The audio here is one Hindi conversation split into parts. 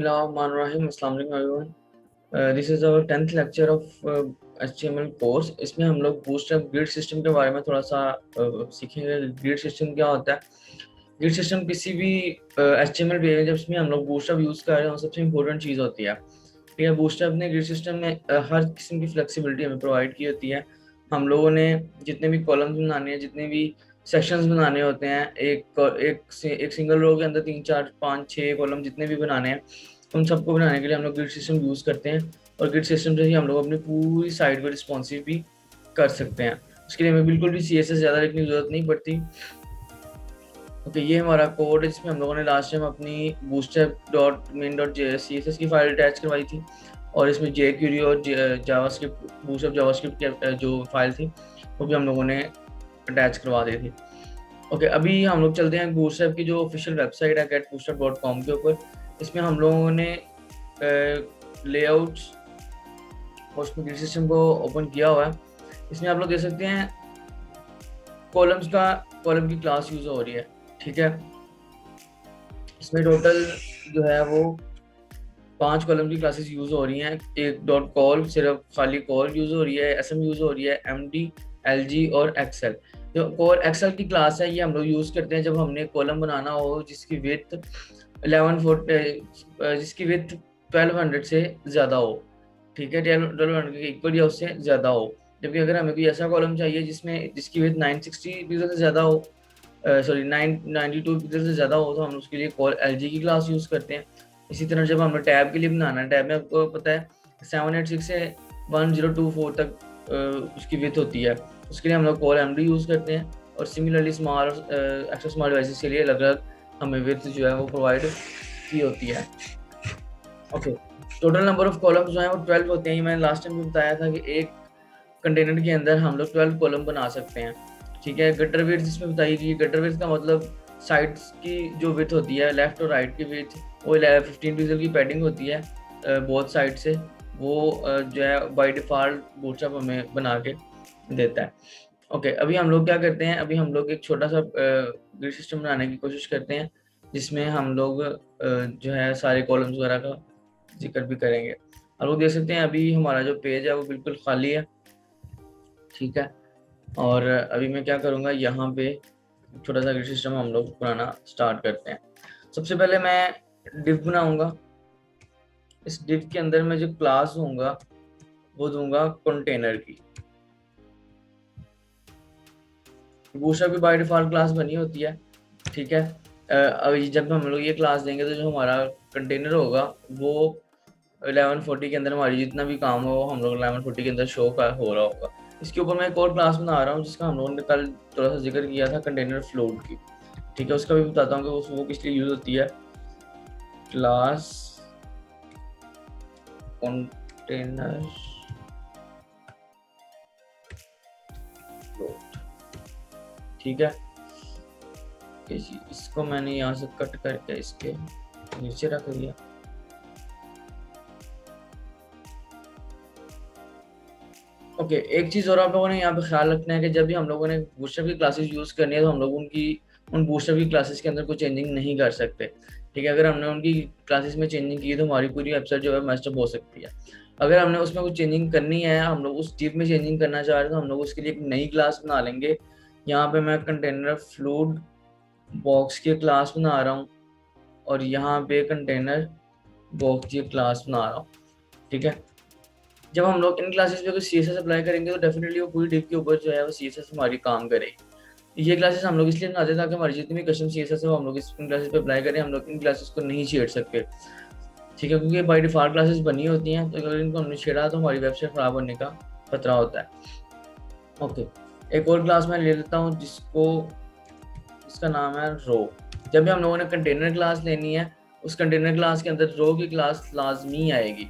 बिस्मिल्लाहिर्रहमानिर्रहीम। अस्सलाम वालेकुम everyone. This is our 10th lecture of HTML course. इसमें हम लोग बूटस्ट्रैप ग्रिड सिस्टम के बारे में थोड़ा सा सीखेंगे। ग्रिड सिस्टम क्या होता है। ग्रिड सिस्टम किसी भी HTML पेज जिसमें हम लोग बूटस्ट्रैप यूज़ कर रहे हैं सबसे इंपॉर्टेंट चीज़ होती है। ठीक है, बूटस्ट्रैप ने ग्रिड सिस्टम में हर किस्म की फ्लेक्सिबिलिटी हमें प्रोवाइड की होती है। हम लोगों ने जितने भी कॉलम्स बनाने हैं, जितने भी सेक्शंस बनाने होते हैं, एक सिंगल रो के अंदर 3 4 5 6 कॉलम जितने भी बनाने हैं, उन सबको बनाने के लिए हम लोग ग्रिड सिस्टम यूज़ करते हैं। और ग्रिड सिस्टम से ही हम लोग अपनी पूरी साइट को रिस्पॉन्सिव भी कर सकते हैं। उसके लिए हमें बिल्कुल भी CSS ज़्यादा लिखने की जरूरत नहीं पड़ती। ओके, ये हमारा कोड है जिसमें हम लोगों ने लास्ट टाइम अपनी bootstrap.main.css की फाइल अटैच करवाई थी, और इसमें jQuery और जावास्क्रिप्ट, बूटस्ट्रैप जावास्क्रिप्ट की जो फाइल थी वो भी हम लोगों ने अटैच करवा दी थी। ओके, अभी हम लोग चलते हैं बूटस्ट्रैप की जो ऑफिशियल वेबसाइट है getbootstrap.com के ऊपर। इसमें हम लोगों ने लेआउट्स और उसमें ग्रिड सिस्टम को ओपन किया हुआ है। इसमें आप लोग देख सकते हैं कॉलम की क्लास यूज हो रही है। ठीक है, इसमें टोटल जो है वो 5 कॉलम की क्लासेस यूज हो रही हैं। एक डॉट कॉल, सिर्फ खाली कॉल यूज हो रही है, SM यूज हो रही है, MD, LG और एक्सेल। जो कोर एक्सेल की क्लास है ये हम लोग यूज करते हैं जब हमने कॉलम बनाना हो जिसकी विड्थ 1200 से ज़्यादा हो। ठीक है, 1200 के इक्वल या उससे ज़्यादा हो। जबकि अगर हमें कोई ऐसा कॉलम चाहिए जिसकी विड्थ 960 पिक्सल से ज़्यादा हो, 992 पिक्सल से ज़्यादा हो, तो हम उसके लिए कोर LG की क्लास यूज़ करते हैं। इसी तरह जब हमें टैब के लिए बनाना है, टैब में आपको पता है 786 से 1024 तक उसकी विड्थ होती है, उसके लिए हम लोग कोर MD यूज़ करते हैं। और similarly small extra small devices के लिए अलग अलग हमें विड्थ जो है वो प्रोवाइड की होती है। Okay, total number of columns जो हैं वो 12 होते हैं। मैंने लास्ट टाइम भी बताया था कि एक कंटेनर के अंदर हम लोग 12 कॉलम बना सकते हैं। ठीक है, गटर विड्थ इसमें बताई गई। गटर विड्थ का मतलब साइड्स की जो विड्थ होती है, लेफ्ट और राइट की विड्थ, वो 15 पिक्सल की पैडिंग होती है बोथ साइड से। वो जो है बाय डिफ़ॉल्ट बूटस्ट्रैप हमें बना के देता है। ओके, अभी हम लोग क्या करते हैं, अभी हम लोग एक छोटा सा ग्रिड सिस्टम बनाने की कोशिश करते हैं जिसमें हम लोग जो है सारे कॉलम्स वगैरह का जिक्र भी करेंगे। आप लोग देख सकते हैं अभी हमारा जो पेज है वो बिल्कुल खाली है। ठीक है, और अभी मैं क्या करूँगा, यहाँ पे छोटा सा ग्रिड सिस्टम हम लोग बनाना स्टार्ट करते हैं। सबसे पहले मैं डिव बनाऊंगा। इस डिव के अंदर मैं जो क्लास दूंगा वो दूंगा कंटेनर की। बूटस्ट्रैप की बाय डिफॉल्ट क्लास बनी होती है। ठीक है, अभी जब हम लोग ये क्लास देंगे तो जो हमारा कंटेनर होगा वो 1140 के अंदर हमारी जितना भी काम हो हम लोग 1140 के अंदर शो का हो रहा होगा। इसके ऊपर मैं एक और क्लास बना रहा हूँ जिसका हम लोगों ने कल थोड़ा सा जिक्र किया था, कंटेनर फ्लोट की। ठीक है, उसका भी बताता हूँ कि वो किस लिए यूज होती है। Class container float. ठीक है, इसको मैंने यहाँ से कट करके इसके नीचे रख दिया। ओके, एक चीज़ और आप लोगों ने यहाँ पे ख्याल रखना है कि जब भी हम लोगों ने बूटस्ट्रैप की क्लासेस यूज़ करनी है तो हम लोग उन बूटस्ट्रैप की क्लासेस के अंदर कोई चेंजिंग नहीं कर सकते। ठीक है, अगर हमने उनकी क्लासेस में चेंजिंग की तो हमारी पूरी वेबसाइट जो है मेस्ड हो सकती है। अगर हमने उसमें कुछ चेंजिंग करनी है, हम लोग उस डिव में चेंजिंग करना चाह रहे हैं, तो हम लोग उसके लिए एक नई क्लास बना लेंगे। यहाँ पे मैं कंटेनर फ्लूड बॉक्स की क्लास बना रहा हूँ और यहाँ पे कंटेनर बॉक्स की क्लास बना रहा हूँ। ठीक है, जब हम लोग इन क्लासेस पे कुछ CSS अप्लाई करेंगे तो डेफिनेटली वो पूरी डिव के ऊपर जो है वो CSS हमारी काम करेगी। ये क्लासेस हम लोग इसलिए बनाते हैं ताकि हमारी जितनी भी कस्टम CSS है वो हम लोग इन क्लासेस पे अप्लाई करें। हम लोग इन क्लासेस को नहीं छेड़ सकते। ठीक है, क्योंकि बाय डिफॉल्ट क्लासेस बनी होती हैं, तो अगर इनको हमने छेड़ा तो हमारी वेबसाइट खराब होने का खतरा होता है। ओके, एक और क्लास मैं ले लेता हूँ जिसका नाम है रो। जब भी हम लोगों ने कंटेनर क्लास लेनी है, उस कंटेनर क्लास के अंदर रो की क्लास लाजमी आएगी।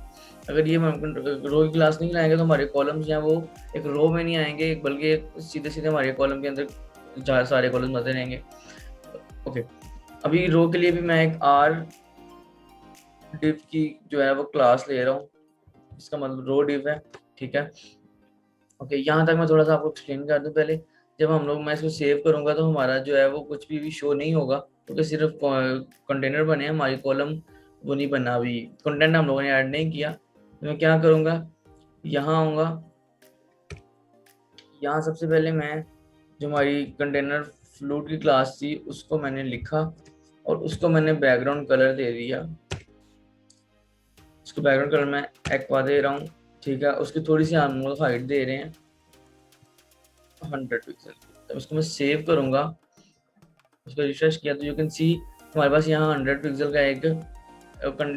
अगर ये हम रो की क्लास नहीं लाएंगे तो हमारे कॉलम्स हैं वो एक रो में नहीं आएंगे, बल्कि सीधे सीधे हमारे कॉलम के अंदर सारे कॉलम आते रहेंगे। ओके, अभी रो के लिए भी मैं एक आर डिव की जो है वो क्लास ले रहा हूँ, इसका मतलब रो डिव है। ठीक है, ओके, यहाँ तक मैं थोड़ा सा आपको एक्सप्लेन कर दूँ पहले। जब मैं इसको सेव करूँगा तो हमारा जो है वो कुछ भी शो नहीं होगा, क्योंकि सिर्फ कंटेनर बने हैं, हमारी कॉलम वो नहीं बना, अभी कंटेंट हम लोगों ने ऐड नहीं किया। तो मैं क्या करूँगा, यहाँ आऊँगा, यहाँ सबसे पहले मैं जो हमारी कंटेनर फ्लूट की क्लास थी उसको मैंने लिखा और उसको मैंने बैकग्राउंड कलर दे दिया। उसको बैकग्राउंड कलर मैं एक्वा दे रहा हूँ, ठीक है। उसकी थोड़ी सी हम लोग हाइट दे रहे हैं 100 पिक्सल। तो उसको मैं सेव करूँगा, उसको रिफ्रेश किया तो यू कैन सी हमारे पास यहाँ 100 पिक्सल का एक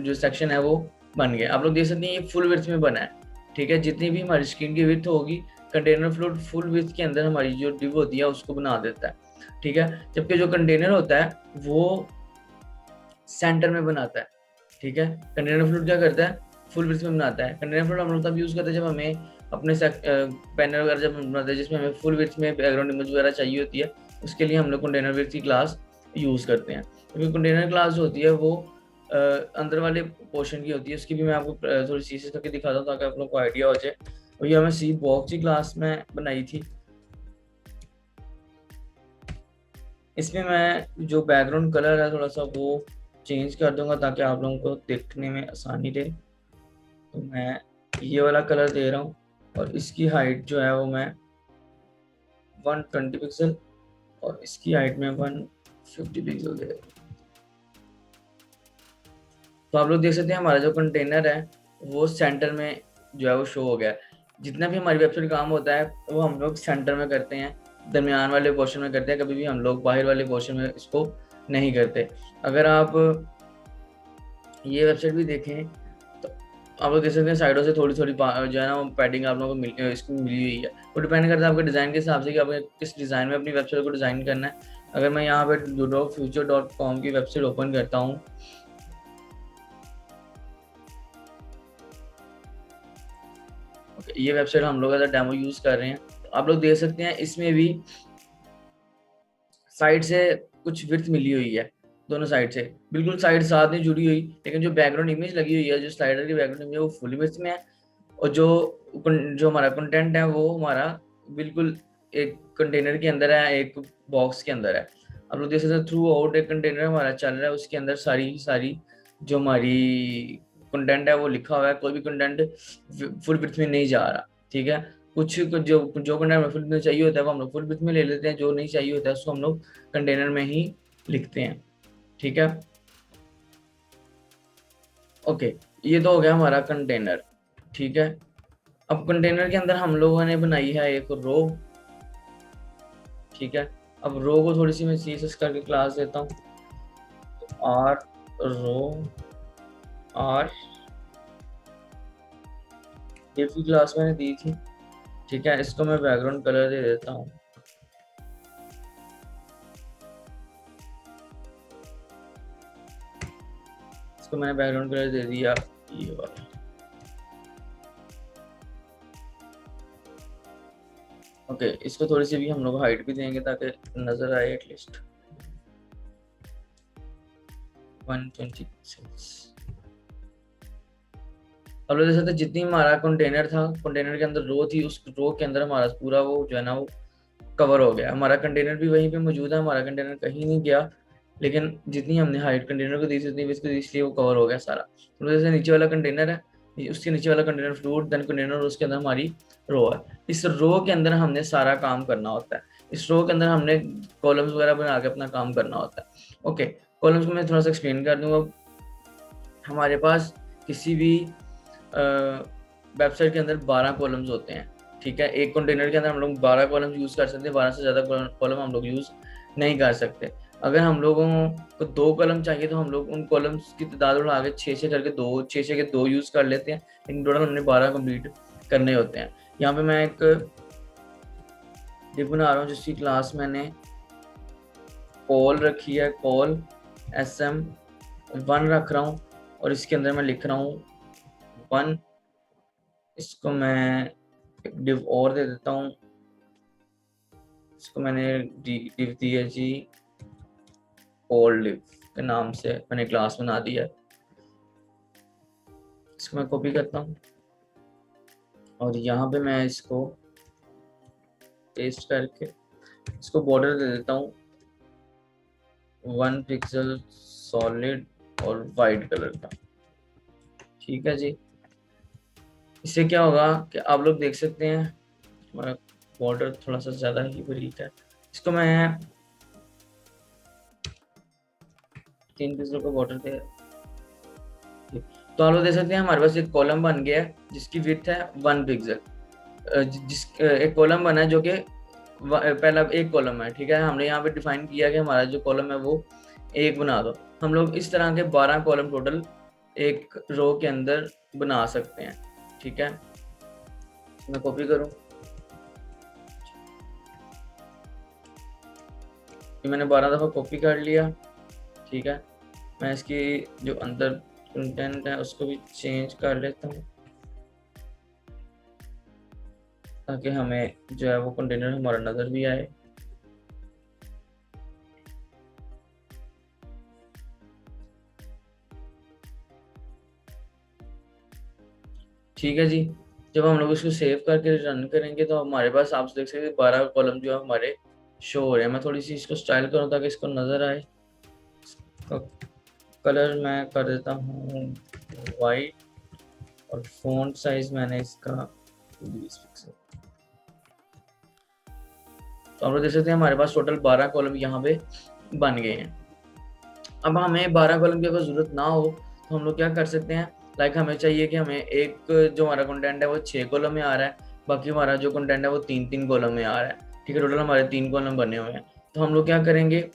जो सेक्शन है वो बन गया। आप लोग देख सकते हैं ये फुल विड्थ में बना है, ठीक है। जितनी भी हमारी स्क्रीन की विड्थ होगी, कंटेनर फ्लोट फुल विड्थ के अंदर हमारी जो डिव होती है उसको बना देता है, ठीक है। जबकि जो कंटेनर होता है वो सेंटर में बनाता है, ठीक है। कंटेनर फ्लोट क्या करता है, फुल विड्थ में बनाता है। कंटेनर फ्लोट हम लोग तब यूज करते हैं जब हमें अपने पैनल वगैरह जब बनाते हैं जिसमें हमें फुल विड्थ में बैकग्राउंड इमेज वगैरह चाहिए होती है, उसके लिए हम लोग कंटेनर विड्थ की क्लास यूज करते हैं। क्योंकि कंटेनर क्लास होती है वो अंदर वाले पोर्शन की होती है। उसकी भी मैं आपको थोड़ी सी करके दिखाता हूँ ताकि आप लोग को आइडिया हो जाए। और ये हमें सी बॉक्स की क्लास में बनाई थी। इसमें मैं जो बैकग्राउंड कलर है थोड़ा सा वो चेंज कर दूंगा ताकि आप लोगों को देखने में आसानी रहे। तो मैं ये वाला कलर दे रहा हूँ और इसकी हाइट जो है वो मैं 120 पिक्सल और इसकी हाइट में 150 पिक्सल दे रहा हूँ। तो आप लोग देख सकते हैं हमारा जो कंटेनर है वो सेंटर में जो है वो शो हो गया है। जितना भी हमारी वेबसाइट काम होता है वो हम लोग सेंटर में करते हैं, दरमियान वाले पोर्शन में करते हैं, कभी भी हम लोग बाहर वाले पोर्शन में इसको नहीं करते। अगर आप ये वेबसाइट भी देखें तो आप लोग देख सकते हैं साइडों से थोड़ी थोड़ी जो है ना पैडिंग आप लोगों को इसको मिली हुई है। वो डिपेंड करता है आपके डिज़ाइन के हिसाब से कि आपने किस डिज़ाइन में अपनी वेबसाइट को डिज़ाइन करना है। अगर मैं यहाँ पे ludofuture.com की वेबसाइट ओपन करता हूँ, ये वेबसाइट हम लोग अगर डेमो यूज कर रहे हैं तो आप लोग देख सकते हैं इसमें भी साइड से कुछ विड्थ मिली हुई है, दोनों साइड से बिल्कुल साइड साथ नहीं जुड़ी हुई। लेकिन जो बैकग्राउंड इमेज लगी हुई है, जो स्लाइडर की बैकग्राउंड इमेज है वो फुल विड्थ में है और जो हमारा कंटेंट है वो हमारा बिल्कुल एक कंटेनर के अंदर है, एक बॉक्स के अंदर है। आप लोग देख सकते हैं थ्रू आउट एक कंटेनर हमारा चल रहा है, उसके अंदर सारी जो हमारी कंटेंट है वो लिखा हुआ है। कोई भी कंटेंट फुल विड्थ में नहीं जा रहा, ठीक है। कुछ जो कंटेनर हमें फुल में चाहिए होता है वो हम लोग फुल विड्थ में ले लेते हैं, जो नहीं चाहिए होता है उसको हम लोग कंटेनर में ही लिखते हैं, ठीक है। ओके, ये तो हो गया हमारा कंटेनर, ठीक है। अब कंटेनर के अंदर हम लोगों ने बनाई है एक रो, ठीक है। अब रो को थोड़ी सी मैं सीएसएस करके क्लास देता हूँ, आर रो आर ये भी क्लास मैंने दी थी, ठीक है। इसको मैं बैकग्राउंड कलर दे देता हूँ, इसको मैंने बैकग्राउंड कलर दे दिया ये वाला। ओके, इसको थोड़ी सी भी हम लोग हाइट भी देंगे ताकि नजर आए एटलीस्ट 126। अब लोग देख सकते हैं जितनी हमारा कंटेनर था, कंटेनर के अंदर रो थी, उस रो के अंदर हमारा पूरा वो जो है ना वो कवर हो गया। हमारा कंटेनर भी वहीं पे मौजूद है, हमारा कंटेनर कहीं नहीं गया। लेकिन जितनी हमने हाइट कंटेनर को दी थी उतनी भी इसको इसलिए वो कवर हो गया सारा। तो जैसे नीचे वाला कंटेनर है, उसके नीचे वाला कंटेनर फ्लूट, देन कंटेनर, उसके अंदर हमारी रो है। इस रो के अंदर हमने सारा काम करना होता है। इस रो के अंदर हमने कॉलम्स वगैरह बना के अपना काम करना होता है। ओके, कॉलम्स को मैं थोड़ा सा एक्सप्लेन कर दूंगा। हमारे पास किसी भी वेबसाइट के अंदर 12 कॉलम्स होते हैं, ठीक है। एक कंटेनर के अंदर हम लोग 12 कॉलम्स यूज कर सकते हैं, 12 से ज़्यादा कॉलम हम लोग यूज नहीं कर सकते। अगर हम लोगों को 2 कॉलम चाहिए तो हम लोग उन कॉलम्स की तादाद बढ़ा के 6 करके 2 6 के 2 यूज कर लेते हैं, लेकिन टोटल हमने 12 कंप्लीट करने होते हैं। यहाँ पे मैं एक डिव बना रहा हूँ जिसकी क्लास मैंने कॉल रखी है, कॉल SM1 रख रहा हूँ और इसके अंदर मैं लिख रहा हूँ 1। इसको मैं एक डिव और दे देता हूँ, इसको मैंने डिव दिया जी कॉल डिव के नाम से मैंने क्लास बना दिया। इसको मैं कॉपी करता हूँ और यहाँ पे मैं इसको पेस्ट करके इसको बॉर्डर दे देता हूँ 1 पिक्सल सॉलिड और वाइट कलर का। ठीक है जी। इससे क्या होगा कि आप लोग देख सकते हैं हमारा बॉर्डर थोड़ा सा ज़्यादा ही बारीक है। इसको मैं 3 पिक्सल का बॉर्डर दे, तो आप लोग देख सकते हैं हमारे पास एक कॉलम बन गया है जिसकी विड्थ है 1 पिक्सल। एक कॉलम बना है जो कि पहला एक कॉलम है, ठीक है। हमने यहाँ पे डिफाइन किया कि हमारा जो कॉलम है वो एक बना दो। हम लोग इस तरह के 12 कॉलम टोटल एक रो के अंदर बना सकते हैं, ठीक है। मैं कॉपी करूँ, मैंने 12 दफ़ा कॉपी कर लिया, ठीक है। मैं इसकी जो अंदर कंटेंट है उसको भी चेंज कर लेता हूँ ताकि हमें जो है वो कंटेनर हमारा नज़र भी आए। ठीक है जी। जब हम लोग इसको सेव करके रन करेंगे तो हमारे पास आप देख सकते हैं 12 कॉलम जो है हमारे शो हो रहे हैं। मैं थोड़ी सी इसको स्टाइल करूँ ताकि इसको नज़र आए। कलर मैं कर देता हूँ वाइट और फ़ॉन्ट साइज मैंने इसका 20 पिक्सल। तो हम लोग देख सकते हैं हमारे पास टोटल 12 कॉलम यहाँ पे बन गए हैं। अब हमें 12 कॉलम की अगर ज़रूरत ना हो तो हम लोग क्या कर सकते हैं, लाइक हमें चाहिए कि हमें एक जो हमारा कंटेंट है वो 6 कॉलम में आ रहा है, बाकी हमारा जो कंटेंट है वो 3-3 कॉलम में आ रहा है, ठीक है। टोटल हमारे 3 कॉलम बने हुए हैं। तो हम लोग क्या करेंगे,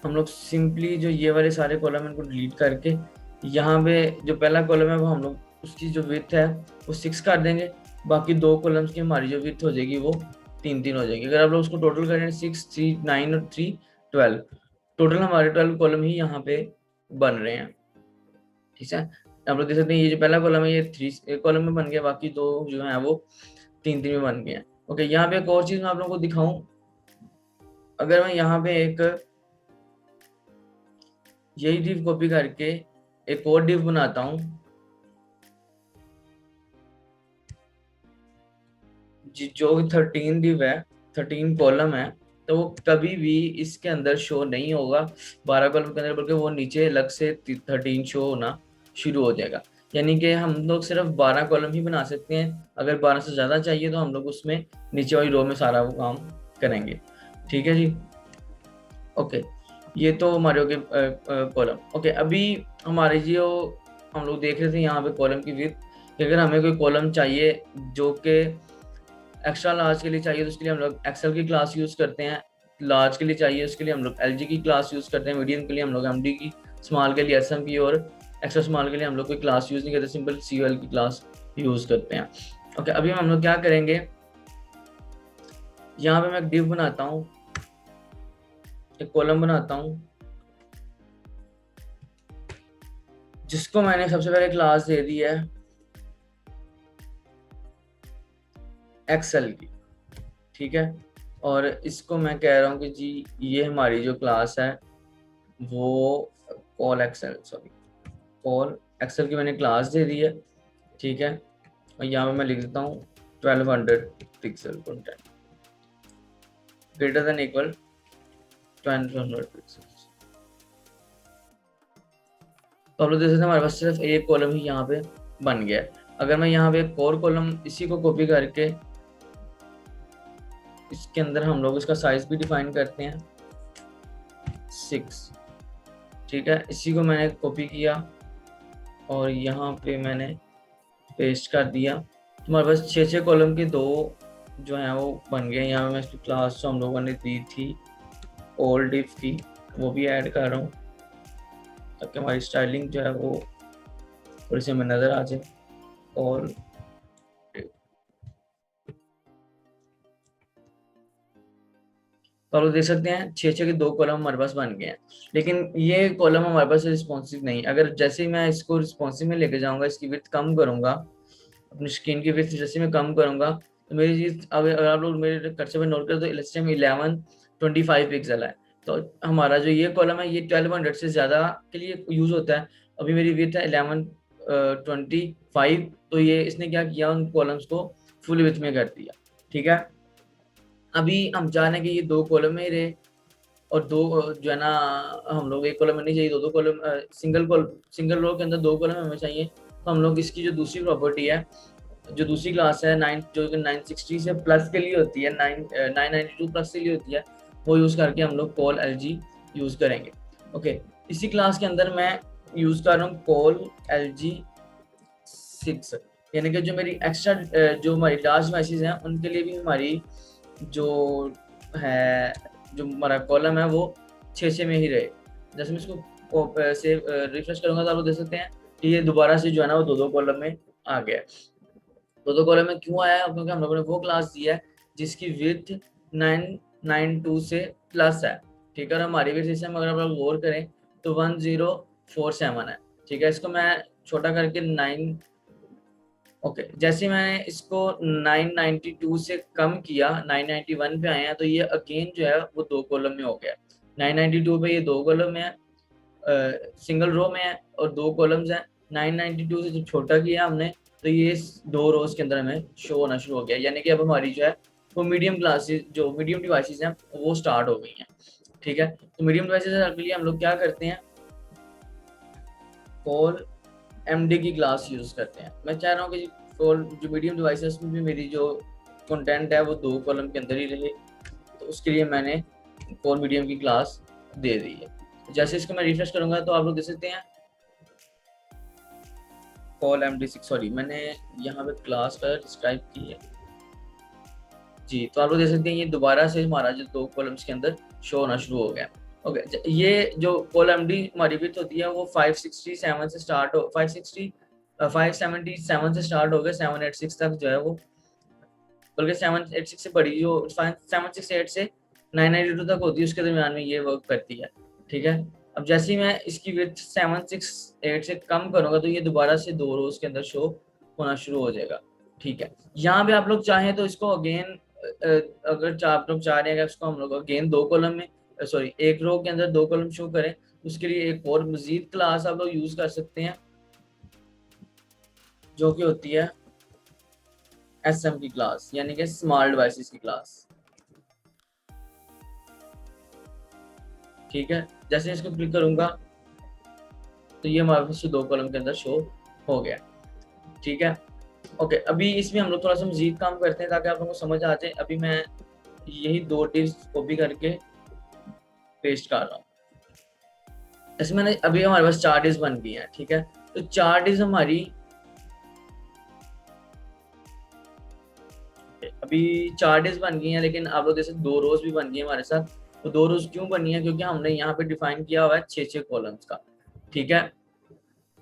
हम लोग सिंपली जो ये वाले सारे कॉलम इनको डिलीट करके यहाँ पे जो पहला कॉलम है वो हम लोग उसकी जो विड्थ है वो 6 कर देंगे। बाकी 2 कॉलम्स की हमारी जो विड्थ हो जाएगी वो 3-3 हो जाएगी। अगर आप लोग उसको टोटल करें 6, 3, 9 और 3, 12, टोटल हमारे 12 कॉलम ही यहाँ पे बन रहे हैं, ठीक है। आप लोग देख सकते हैं ये जो पहला कॉलम है ये 3 कॉलम में बन गया, बाकी 2 जो है वो 3-3 में बन गए हैं। ओके, यहाँ पे एक और चीज़ मैं आप लोगों को दिखाऊं, अगर मैं यहाँ पे एक यही डिव कॉपी करके एक और डिव बनाता हूँ जो 13 डिव है, 13 कॉलम है, तो वो कभी भी इसके अंदर शो नहीं होगा 12 कॉलम के अंदर, बल्कि वो नीचे अलग से 13 शो होना शुरू हो जाएगा। यानी कि हम लोग सिर्फ 12 कॉलम ही बना सकते हैं। अगर 12 से ज़्यादा चाहिए तो हम लोग उसमें नीचे वाली रो में सारा वो काम करेंगे, ठीक है जी। ओके, ये तो हमारे हो गए कॉलम। ओके, अभी हमारे जो हम लोग देख रहे थे यहाँ पे कॉलम की विड्थ, कि अगर हमें कोई कॉलम चाहिए जो कि एक्स्ट्रा लार्ज के लिए चाहिए तो उसके लिए हम लोग एक्सेल की क्लास यूज़ करते हैं। लार्ज के लिए चाहिए उसके लिए हम लोग एलजी की क्लास यूज़ करते हैं। मीडियम के लिए हम लोग एमडी की, स्मॉल के लिए एसएम की, और एक्स्ट्रा स्मॉल के लिए हम लोग कोई क्लास यूज़ नहीं करते, सिंपल सीओएल की क्लास यूज़ करते हैं। ओके, अभी हम लोग क्या करेंगे, यहाँ पे मैं एक डिव बनाता हूँ, एक कॉलम बनाता हूँ जिसको मैंने सबसे पहले क्लास दे दी है एक्सेल की, ठीक है। और इसको मैं कह रहा हूँ कि जी ये हमारी जो क्लास है वो call Excel, sorry call Excel की मैंने क्लास दे दी है, ठीक है। और यहाँ पे मैं लिख देता हूँ 1200 pixel content greater than equal 1200 pixel. तो आप लोग देख सकते हैं हमारे पास सिर्फ एक कॉलम ही यहाँ पे बन गया है। अगर मैं यहाँ पे एक और कॉलम इसी को कॉपी करके इसके अंदर हम लोग इसका साइज भी डिफाइन करते हैं 6, ठीक है। इसी को मैंने कॉपी किया और यहाँ पे मैंने पेस्ट कर दिया। तो हमारे पास 6 कॉलम के 2 जो हैं वो बन गए। यहाँ पे मैं इसकी क्लास जो हम लोगों ने दी थी ओल्ड डिफ की वो भी ऐड कर रहा हूँ ताकि हमारी स्टाइलिंग जो है वो थोड़ी सी हमें नज़र आ जाए। और तो आप लोग देख सकते हैं 6 के 2 कॉलम हमारे पास बन गए हैं, लेकिन ये कॉलम हमारे पास रिस्पॉन्सिव नहीं। अगर जैसे ही मैं इसको रिस्पॉन्सिव में लेके जाऊंगा, इसकी विड्थ कम करूंगा, अपनी स्क्रीन की विड्थ जैसे मैं कम करूंगा, तो मेरी चीज अगर आप लोग मेरे कर्सर पे नोट करें तो इलेस्ट्रेम 1125 पिक्सल है। तो हमारा जो ये कॉलम है ये 1200 से ज़्यादा के लिए यूज़ होता है। अभी मेरी विड्थ है 1125, तो ये इसने क्या किया, उन कॉलम्स को फुल विड्थ में कर दिया, ठीक है। अभी हम जाने कि ये 2 कॉलम में ही रहे, और दो जो है ना, हम लोग एक कॉलम में नहीं चाहिए, दो दो कॉलम, सिंगल रो के अंदर दो कॉलम हमें चाहिए। तो हम लोग इसकी जो दूसरी प्रॉपर्टी है, जो दूसरी क्लास है नाइन, जो कि 960 से प्लस के लिए होती है, 992 प्लस के लिए होती है, वो यूज़ करके हम लोग कॉल एल जी यूज़ करेंगे। ओके, इसी क्लास के अंदर मैं यूज़ कर रहा हूँ कॉल एल जी 6, यानी कि जो मेरी एक्स्ट्रा जो हमारी लार्ज डिवाइसेस हैं उनके लिए भी हमारी जो है, जो हमारा कॉलम है वो 6 में ही रहे। जैसे मैं इसको से रिफ्रेश करूंगा तो आप लोग देख सकते हैं कि ये दोबारा से जो है ना वो दो दो कॉलम में आ गया है। दो दो कॉलम में क्यों आया है? क्योंकि हम लोगों ने वो क्लास दी है जिसकी विड्थ 992 से प्लस है। ठीक है, और हमारी विड्थ सिस्टम अगर आप लोग गौर करें तो 1047 है। ठीक है, इसको मैं छोटा करके 9, ओके, जैसे मैंने इसको 992 से कम किया, 991 पे आए हैं, तो ये अगेन जो है वो दो कॉलम में हो गया। 992 पे ये दो कॉलम में है, सिंगल रो में है और दो कॉलम्स हैं। 992 से जब छोटा किया हमने तो ये दो रोज के अंदर हमें शो होना शुरू हो गया, यानी कि अब हमारी जो है वो मीडियम क्लासेस, जो मीडियम डिवाइसेस हैं वो स्टार्ट हो गई हैं। ठीक है, तो मीडियम डिवाइसेस के लिए हम लोग क्या करते हैं, कॉल एमडी की क्लास यूज करते हैं। मैं चाह रहा हूँ कि कॉल जो मीडियम डिवाइसेस में भी मेरी जो कंटेंट है वो दो कॉलम के अंदर ही रहे, तो उसके लिए मैंने कॉल मीडियम की क्लास दे दी है। जैसे इसको मैं रिफ्रेश करूंगा तो आप लोग देख सकते हैं कॉल MD6, सॉरी मैंने यहाँ पे क्लास का डिस्क्राइब की है जी, तो आप लोग देख सकते हैं ये दोबारा से हमारा जो दो कॉलम्स के अंदर शो होना शुरू हो गया। ओके, ये जो कॉल MD हमारी विड्थ होती है वो 567 से स्टार्ट हो, 577 से स्टार्ट हो गए 786 तक जो है वो, बल्कि 786 से बड़ी जो 768 से 992 तक होती है उसके दरमियान में ये वर्क करती है। ठीक है, अब जैसे ही मैं इसकी विड्थ 768 से कम करूंगा तो ये दोबारा से दो रोज के अंदर शो होना शुरू हो जाएगा। ठीक है, यहाँ पे आप लोग चाहें तो इसको अगेन, अगर आप लोग चाह रहे हैं कि इसको हम लोग अगेन दो कॉलम में, सॉरी एक रो के अंदर दो कॉलम शो करें, उसके लिए एक और मजीद क्लास आप लोग यूज कर सकते हैं जो कि होती है SM की क्लास, यानी कि स्मॉल डिवाइसेस की क्लास। ठीक है, जैसे इसको क्लिक करूंगा तो ये हमारे पास दो कॉलम के अंदर शो हो गया। ठीक है, ओके, अभी इसमें हम लोग थोड़ा सा मजीद काम करते हैं ताकि आप लोगों को समझ आ जाए। अभी मैं यही दो डिव्स कॉपी करके पेस्ट कर रहा हूँ। ऐसे मैंने अभी हमारे पास चार डिव्स बन गई हैं। ठीक है, तो चार डिव्स हमारी अभी चार डिव्स बन गई हैं, लेकिन आप लोग जैसे दो रोज भी बन गई है हमारे साथ। तो दो रोज क्यों बनी है? क्योंकि हमने यहाँ पे डिफाइन किया हुआ है 6 कॉलम्स का। ठीक है,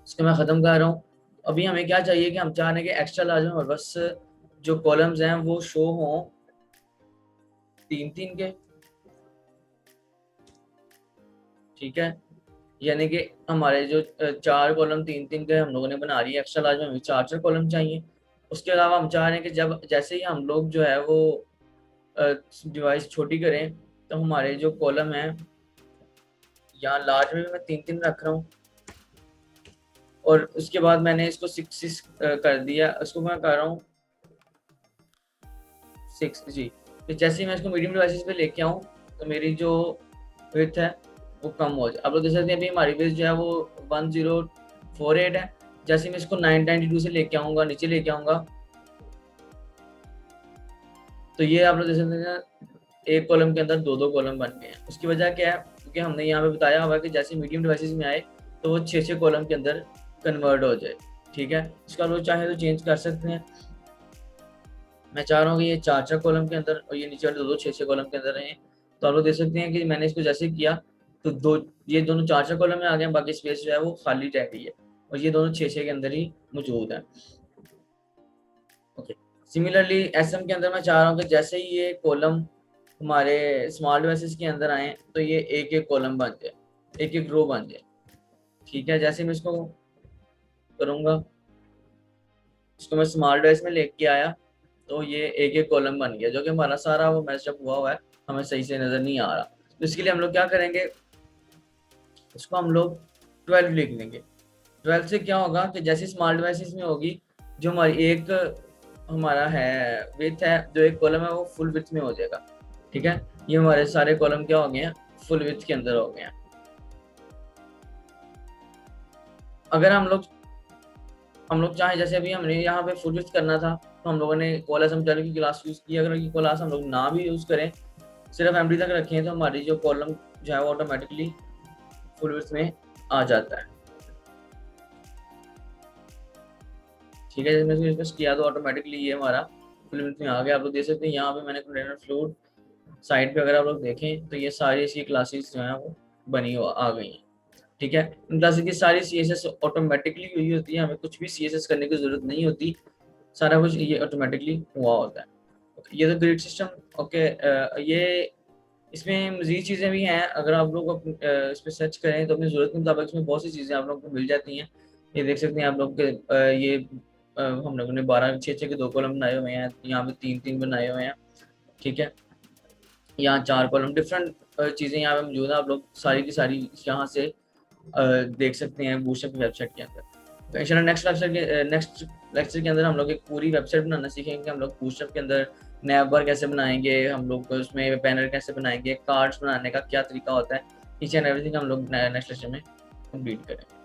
इसको मैं खत्म कर रहा हूँ। अभी हमें क्या चाहिए कि हम चाह रहे हैं कि एक्स्ट्रा लार्ज में हमारे पास जो कॉलम्स हैं वो शो हों 3-3 के। ठीक है, यानी कि हमारे जो चार कॉलम 3-3 के हम लोगों ने बना रही है, एक्स्ट्रा लार्ज में हमें 4-4 कॉलम चाहिए। उसके अलावा हम चाह रहे हैं कि जब जैसे ही हम लोग जो है वो डिवाइस छोटी करें तो हमारे जो कॉलम है, यहाँ लार्ज में भी मैं 3-3 रख रहा हूँ, और उसके बाद मैंने इसको 6 कर दिया, उसको मैं कर रहा हूँ 6 जी। तो जैसे ही मैं इसको मीडियम डिवाइसेस पे लेके आऊँ तो मेरी जो विड्थ है वो कम हो जाए। आप लोग देख सकते हैं अभी हमारी विड्थ जो है वो 1048 है। जैसे मैं इसको 992 से लेके आऊँगा, नीचे लेके आऊँगा, तो ये आप लोग देख सकते हैं एक कॉलम के अंदर दो दो कॉलम बन गए हैं। उसकी वजह क्या है? क्योंकि हमने यहाँ पे बताया हुआ है कि जैसे मीडियम डिवाइसेस में आए तो वो 6 कॉलम के अंदर कन्वर्ट हो जाए। ठीक है, इसका आप लोग चाहे तो चेंज कर सकते हैं। मैं चाह रहा हूँ कि ये 4-4 कॉलम के अंदर और ये नीचे वाले दो दो 6 कॉलम के अंदर रहें। तो आप लोग देख सकते हैं कि मैंने इसको जैसे किया तो दो, ये दोनों 4-4 कॉलम में आ गए, बाकी स्पेस जो है वो खाली रह गई है और ये दोनों 6 के अंदर ही मौजूद है। ओके, सिमिलरली SM के अंदर मैं चाह रहा हूँ कि जैसे ही ये कॉलम हमारे स्मॉल डिवाइसेस के अंदर आए तो ये एक एक कॉलम बन जाए, एक एक रो बन जाए। ठीक है, जैसे मैं इसको करूँगा, इसको मैं स्मॉल डिवाइस में लेके आया तो ये एक एक कॉलम बन गया, जो कि हमारा सारा वो मैचअप हुआ है, हमें सही से नजर नहीं आ रहा। तो इसके लिए हम लोग क्या करेंगे, इसको हम लोग 12 लिख लेंगे। 12 से क्या होगा कि जैसे स्मॉल डिवाइसेस में होगी, जो हमारी एक हमारा है विड्थ है, जो एक कॉलम है वो फुल विड्थ में हो जाएगा। ठीक है, ये हमारे सारे कॉलम क्या हो गए हैं, फुल विड्थ के अंदर हो गए हैं। अगर हम लोग चाहे, जैसे अभी हमने यहाँ पे फुल विड्थ करना था तो हम लोगों ने कॉलम समझाने की क्लास यूज की। अगर ये क्लास हम लोग ना भी यूज करें, सिर्फ एमडी तक रखें, तो हमारी जो कॉलम जो है वो ऑटोमेटिकली फुल विड्थ में आ जाता है। ठीक है, जैसे मैंने इसमें किया तो ऑटोमेटिकली ये हमारा फुल विड्थ में आ गया। आप लोग देख सकते हैं यहाँ पे मैंने कंटेनर फ्लोट साइड पे, अगर आप लोग देखें तो ये सारी ऐसी क्लासेस जो है वो बनी हुआ आ गई हैं। ठीक है, इन क्लासेस की सारी सीएसएस ऑटोमेटिकली हुई होती है, हमें कुछ भी सीएसएस करने की जरूरत नहीं होती, सारा कुछ ये ऑटोमेटिकली हुआ होता है। ये तो ग्रिड सिस्टम। ओके, ये इसमें मजीद चीज़ें भी हैं, अगर आप लोग इस पर सर्च करें तो अपनी ज़रूरत के मुताबिक इसमें बहुत सी चीज़ें आप लोग को मिल जाती हैं। ये देख सकते हैं आप लोग के ये हम लोगों ने 12-6 के 2 कॉलम बनाए हुए हैं, यहाँ पे 3-3 बनाए हुए हैं। ठीक है, यहाँ 4 कॉलम, डिफरेंट चीज़ें यहाँ पे मौजूद है, आप लोग सारी की सारी यहाँ से देख सकते हैं बूटस्ट्रैप की वेबसाइट के अंदर। तो इंशाल्लाह नेक्स्ट लेक्चर के अंदर हम लोग एक पूरी वेबसाइट बनाना सीखेंगे। हम लोग बूटस्ट्रैप के अंदर नैव बार कैसे बनाएंगे, हम लोग उसमें बैनर कैसे बनाएंगे, कार्ड्स बनाने का क्या तरीका होता है, ईच एंड एवरीथिंग हम लोग नेक्स्ट लेक्चर में कंप्लीट करेंगे।